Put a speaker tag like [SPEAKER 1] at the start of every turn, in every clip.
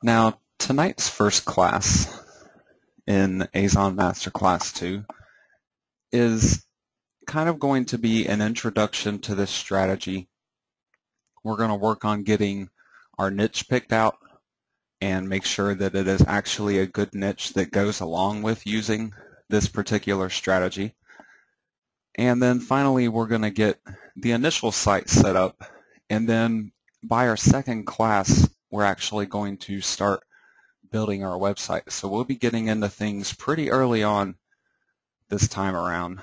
[SPEAKER 1] Now, tonight's first class in Azon Masterclass 2 is kind of going to be an introduction to this strategy. We're going to work on getting our niche picked out and make sure that it is actually a good niche that goes along with using this particular strategy. And then finally, we're going to get the initial site set up, and then by our second class, we're actually going to start building our website. So we'll be getting into things pretty early on this time around.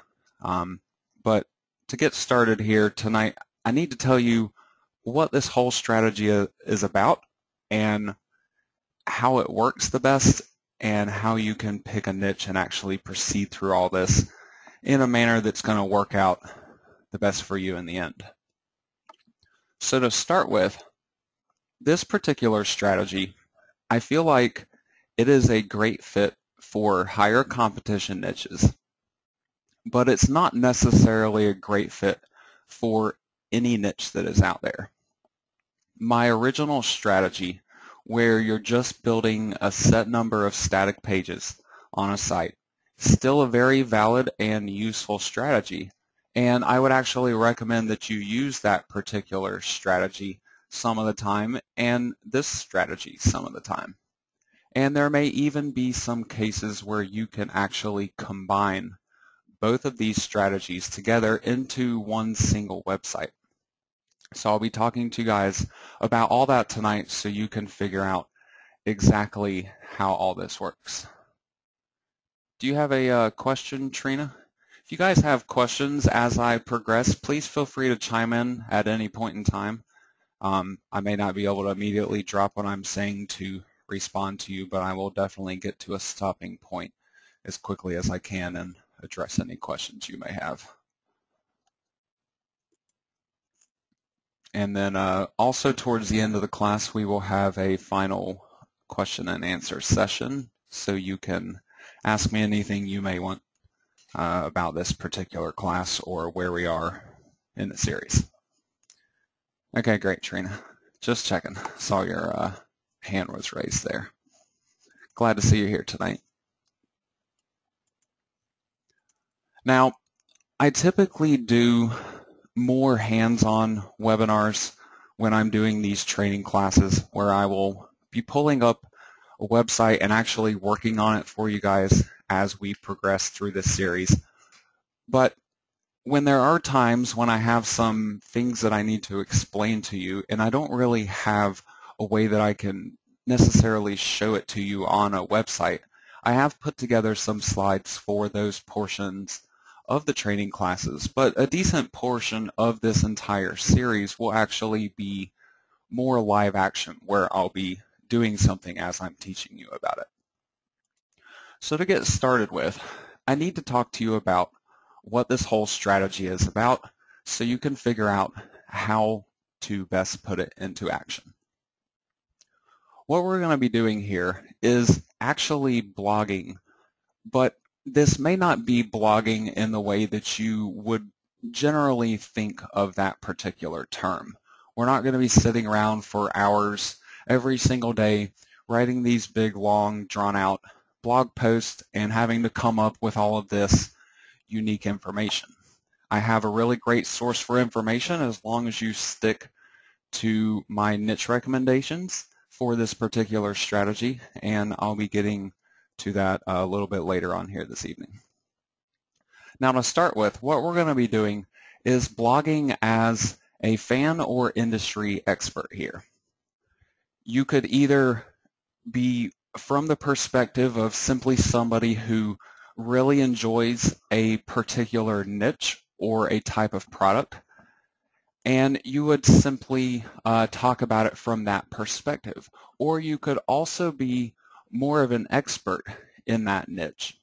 [SPEAKER 1] But to get started here tonight, I need to tell you what this whole strategy is about and how it works the best and how you can pick a niche and actually proceed through all this in a manner that's going to work out the best for you in the end. So to start with, this particular strategy, I feel like it is a great fit for higher competition niches, but it's not necessarily a great fit for any niche that is out there. My original strategy, where you're just building a set number of static pages on a site, still a very valid and useful strategy, and I would actually recommend that you use that particular strategy some of the time and this strategy some of the time. And there may even be some cases where you can actually combine both of these strategies together into one single website. So I'll be talking to you guys about all that tonight so you can figure out exactly how all this works. Do you have a question, Trina? If you guys have questions as I progress, please feel free to chime in at any point in time. I may not be able to immediately drop what I'm saying to respond to you, but I will definitely get to a stopping point as quickly as I can and address any questions you may have. And then also towards the end of the class, we will have a final question and answer session, so you can ask me anything you may want about this particular class or where we are in the series. Okay, great, Trina. Just checking. Saw your hand was raised there. Glad to see you here tonight. Now, I typically do more hands-on webinars when I'm doing these training classes, where I will be pulling up a website and actually working on it for you guys as we progress through this series. But when there are times when I have some things that I need to explain to you and I don't really have a way that I can necessarily show it to you on a website, I have put together some slides for those portions of the training classes, but a decent portion of this entire series will actually be more live action, where I'll be doing something as I'm teaching you about it. So to get started with, I need to talk to you about what this whole strategy is about so you can figure out how to best put it into action. What we're going to be doing here is actually blogging, but this may not be blogging in the way that you would generally think of that particular term. We're not going to be sitting around for hours every single day writing these big, long, drawn-out blog posts and having to come up with all of this unique information. I have a really great source for information as long as you stick to my niche recommendations for this particular strategy, and I'll be getting to that a little bit later on here this evening. Now, to start with, what we're going to be doing is blogging as a fan or industry expert here. You could either be from the perspective of simply somebody who really enjoys a particular niche or a type of product, and you would simply talk about it from that perspective. Or you could also be more of an expert in that niche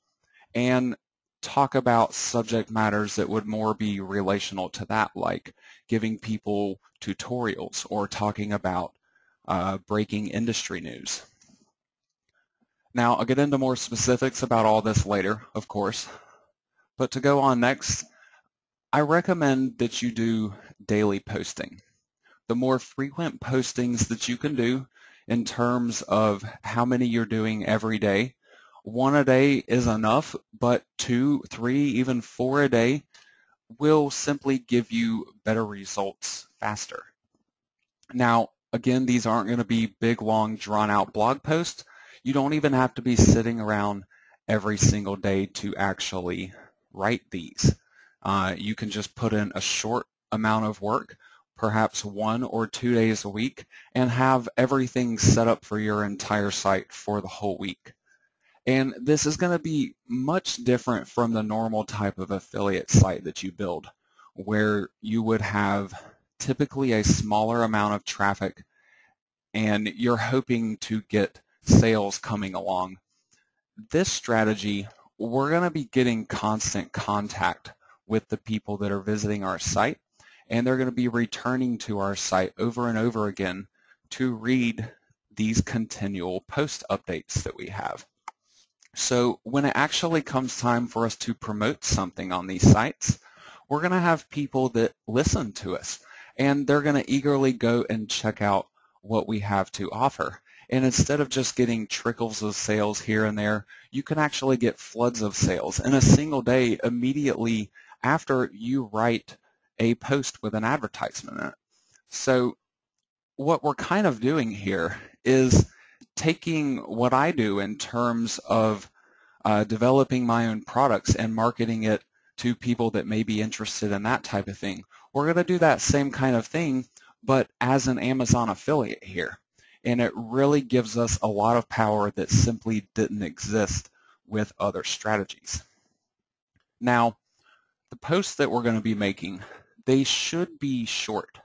[SPEAKER 1] and talk about subject matters that would more be relational to that, like giving people tutorials or talking about breaking industry news. Now, I'll get into more specifics about all this later, of course, but to go on next, I recommend that you do daily posting. The more frequent postings that you can do, in terms of how many you're doing every day. One a day is enough, but 2, 3, even 4 a day will simply give you better results faster. Now, again, these aren't going to be big, long, drawn-out blog posts. You don't even have to be sitting around every single day to actually write these. You can just put in a short amount of work, perhaps 1 or 2 days a week, and have everything set up for your entire site for the whole week. And this is going to be much different from the normal type of affiliate site that you build, where you would have typically a smaller amount of traffic and you're hoping to get sales coming along. This strategy, we're going to be getting constant contact with the people that are visiting our site, and they're going to be returning to our site over and over again to read these continual post updates that we have. So when it actually comes time for us to promote something on these sites, we're going to have people that listen to us, and they're going to eagerly go and check out what we have to offer. And instead of just getting trickles of sales here and there, you can actually get floods of sales in a single day immediately after you write a post with an advertisement in it. So what we're kind of doing here is taking what I do in terms of developing my own products and marketing it to people that may be interested in that type of thing. We're going to do that same kind of thing, but as an Amazon affiliate here. And it really gives us a lot of power that simply didn't exist with other strategies. Now, the posts that we're going to be making, they should be short.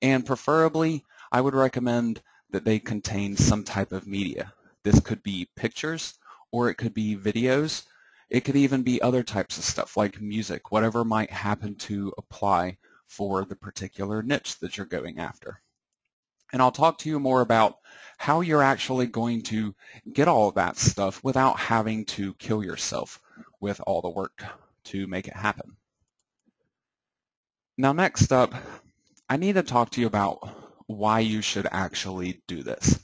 [SPEAKER 1] And preferably, I would recommend that they contain some type of media. This could be pictures, or it could be videos. It could even be other types of stuff like music, whatever might happen to apply for the particular niche that you're going after. And I'll talk to you more about how you're actually going to get all of that stuff without having to kill yourself with all the work to make it happen. Now, next up, I need to talk to you about why you should actually do this,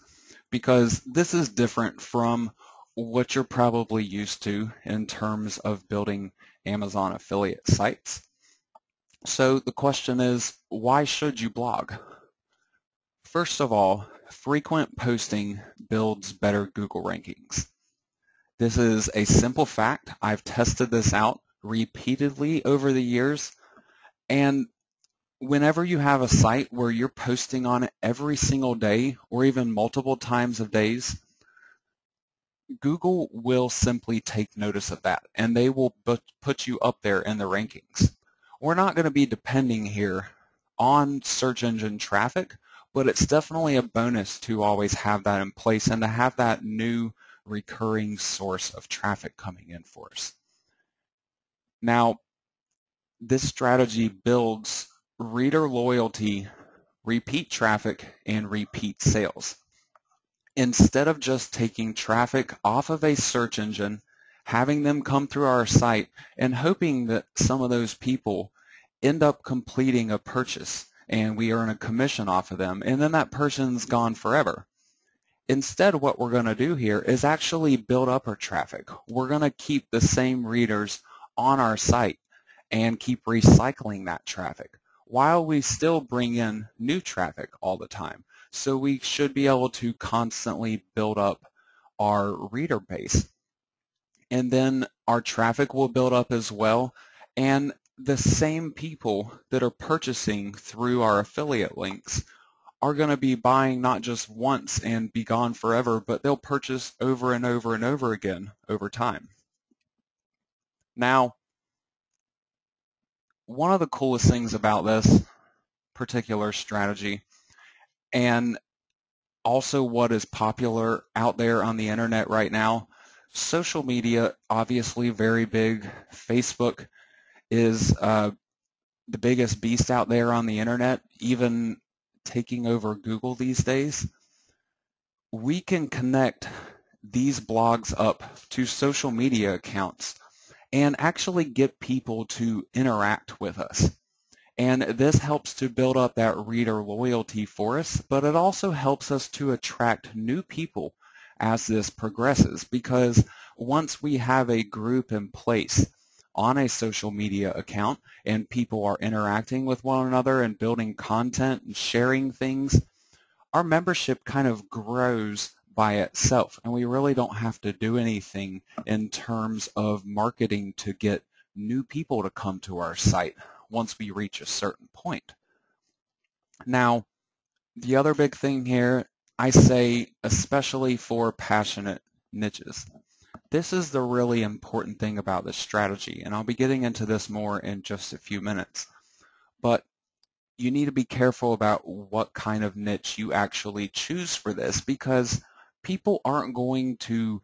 [SPEAKER 1] because this is different from what you're probably used to in terms of building Amazon affiliate sites. So the question is, why should you blog? First of all, frequent posting builds better Google rankings. This is a simple fact. I've tested this out repeatedly over the years, and whenever you have a site where you're posting on it every single day or even multiple times of days, Google will simply take notice of that, and they will put you up there in the rankings. We're not going to be depending here on search engine traffic, but it's definitely a bonus to always have that in place and to have that new recurring source of traffic coming in for us. Now, this strategy builds reader loyalty, repeat traffic, and repeat sales. Instead of just taking traffic off of a search engine, having them come through our site, and hoping that some of those people end up completing a purchase and we earn a commission off of them, and then that person's gone forever. Instead, what we're going to do here is actually build up our traffic. We're going to keep the same readers on our site and keep recycling that traffic while we still bring in new traffic all the time. So we should be able to constantly build up our reader base. And then our traffic will build up as well, and the same people that are purchasing through our affiliate links are going to be buying not just once and be gone forever, but they'll purchase over and over and over again over time. Now, one of the coolest things about this particular strategy, and also what is popular out there on the internet right now, social media, obviously very big. Facebook is the biggest beast out there on the internet, even taking over Google these days. We can connect these blogs up to social media accounts and actually get people to interact with us. And this helps to build up that reader loyalty for us, but it also helps us to attract new people as this progresses, because once we have a group in place on a social media account and people are interacting with one another and building content and sharing things, our membership kind of grows by itself, and we really don't have to do anything in terms of marketing to get new people to come to our site once we reach a certain point. Now, the other big thing here, I say, especially for passionate niches, this is the really important thing about this strategy, and I'll be getting into this more in just a few minutes. But you need to be careful about what kind of niche you actually choose for this, because people aren't going to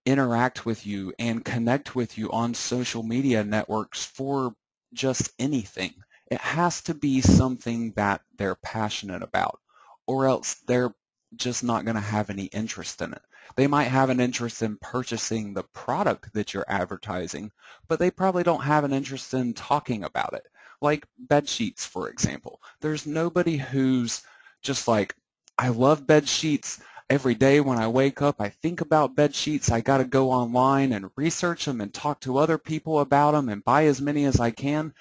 [SPEAKER 1] interact with you and connect with you on social media networks for just anything. It has to be something that they're passionate about, or else they're just not going to have any interest in it. They might have an interest in purchasing the product that you're advertising, but they probably don't have an interest in talking about it. Like bed sheets, for example. There's nobody who's just like, I love bed sheets. Every day when I wake up, I think about bed sheets. I got to go online and research them and talk to other people about them and buy as many as I can.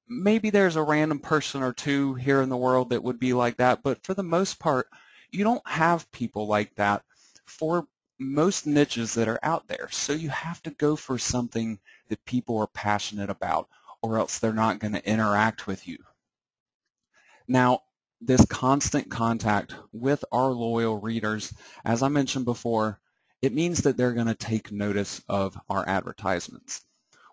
[SPEAKER 1] Maybe there's a random person or two here in the world that would be like that, but for the most part, you don't have people like that for most niches that are out there. So you have to go for something that people are passionate about, or else they're not going to interact with you. Now, this constant contact with our loyal readers, as I mentioned before, it means that they're going to take notice of our advertisements.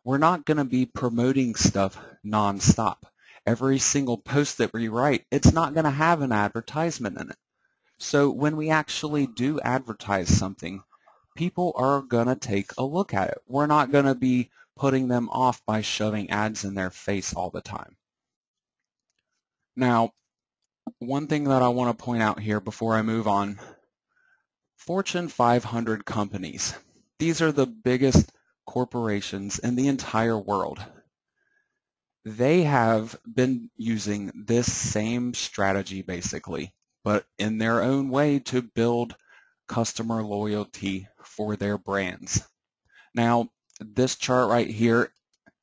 [SPEAKER 1] We're not going to be promoting stuff nonstop. Every single post that we write, it's not going to have an advertisement in it. So when we actually do advertise something, people are going to take a look at it. We're not going to be putting them off by shoving ads in their face all the time. Now, one thing that I want to point out here before I move on, Fortune 500 companies. These are the biggest corporations in the entire world. They have been using this same strategy basically, but in their own way to build customer loyalty for their brands. Now, this chart right here,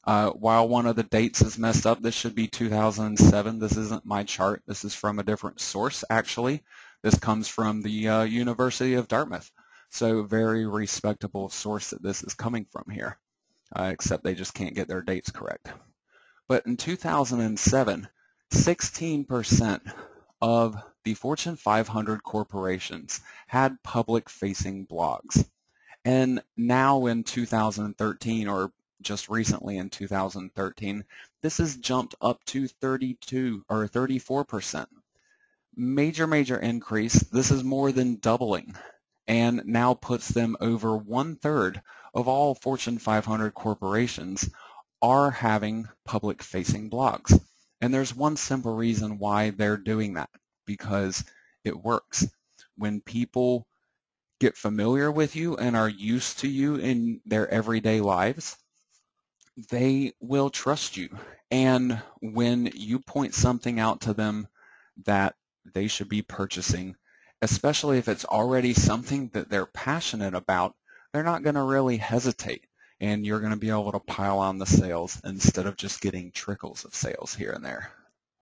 [SPEAKER 1] while one of the dates is messed up, this should be 2007. This isn't my chart. This is from a different source, actually. This comes from the University of Dartmouth. So very respectable source that this is coming from here, except they just can't get their dates correct. But in 2007, 16% of the Fortune 500 corporations had public-facing blogs. And now in 2013, or just recently in 2013, this has jumped up to 32 or 34%. Major increase. This is more than doubling, and now puts them over 1/3 of all Fortune 500 corporations are having public-facing blogs. And there's one simple reason why they're doing that, because it works. When people get familiar with you and are used to you in their everyday lives, they will trust you. And when you point something out to them that they should be purchasing, especially if it's already something that they're passionate about, they're not going to really hesitate. And you're going to be able to pile on the sales instead of just getting trickles of sales here and there.